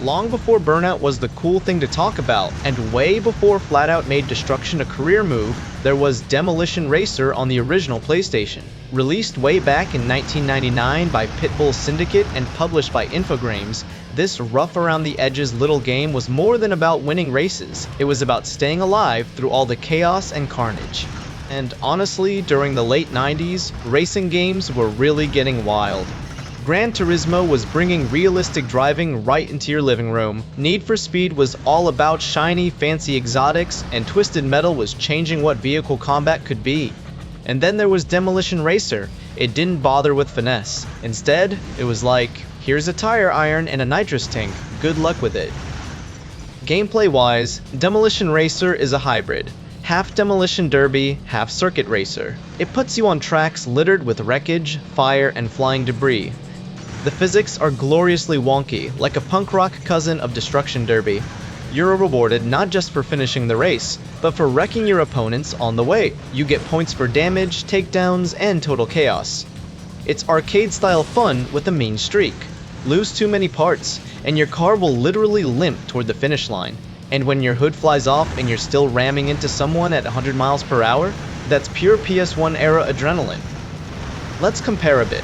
Long before Burnout was the cool thing to talk about, and way before Flatout made destruction a career move, there was Demolition Racer on the original PlayStation. Released way back in 1999 by Pitbull Syndicate and published by Infogrames, this rough-around-the-edges little game was more than about winning races. It was about staying alive through all the chaos and carnage. And honestly, during the late 90s, racing games were really getting wild. Gran Turismo was bringing realistic driving right into your living room. Need for Speed was all about shiny, fancy exotics, and Twisted Metal was changing what vehicle combat could be. And then there was Demolition Racer. It didn't bother with finesse. Instead, it was like, here's a tire iron and a nitrous tank, good luck with it. Gameplay-wise, Demolition Racer is a hybrid. Half demolition derby, half circuit racer. It puts you on tracks littered with wreckage, fire, and flying debris. The physics are gloriously wonky, like a punk rock cousin of Destruction Derby. You're rewarded not just for finishing the race, but for wrecking your opponents on the way. You get points for damage, takedowns, and total chaos. It's arcade-style fun with a mean streak. Lose too many parts, and your car will literally limp toward the finish line. And when your hood flies off and you're still ramming into someone at 100 miles per hour, that's pure PS1 era adrenaline. Let's compare a bit.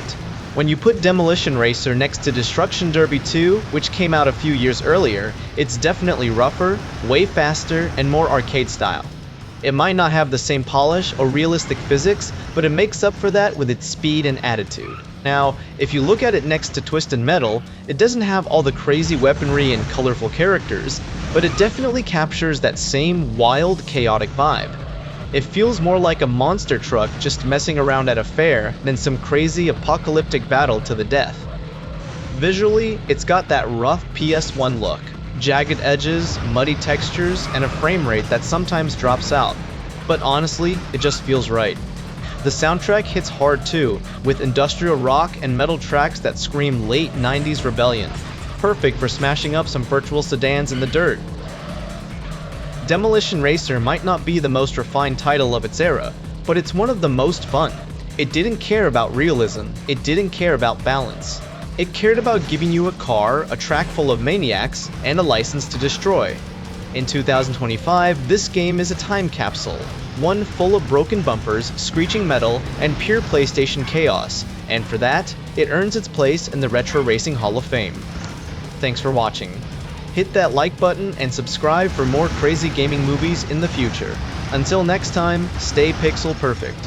When you put Demolition Racer next to Destruction Derby 2, which came out a few years earlier, it's definitely rougher, way faster, and more arcade style. It might not have the same polish or realistic physics, but it makes up for that with its speed and attitude. Now, if you look at it next to Twisted Metal, it doesn't have all the crazy weaponry and colorful characters, but it definitely captures that same wild, chaotic vibe. It feels more like a monster truck just messing around at a fair than some crazy apocalyptic battle to the death. Visually, it's got that rough PS1 look, jagged edges, muddy textures, and a frame rate that sometimes drops out. But honestly, it just feels right. The soundtrack hits hard too, with industrial rock and metal tracks that scream late 90s rebellion, perfect for smashing up some virtual sedans in the dirt. Demolition Racer might not be the most refined title of its era, but it's one of the most fun. It didn't care about realism, it didn't care about balance. It cared about giving you a car, a track full of maniacs, and a license to destroy. In 2025, this game is a time capsule, one full of broken bumpers, screeching metal, and pure PlayStation chaos, and for that, it earns its place in the Retro Racing Hall of Fame. Thanks for watching. Hit that like button and subscribe for more crazy gaming movies in the future. Until next time, stay pixel perfect.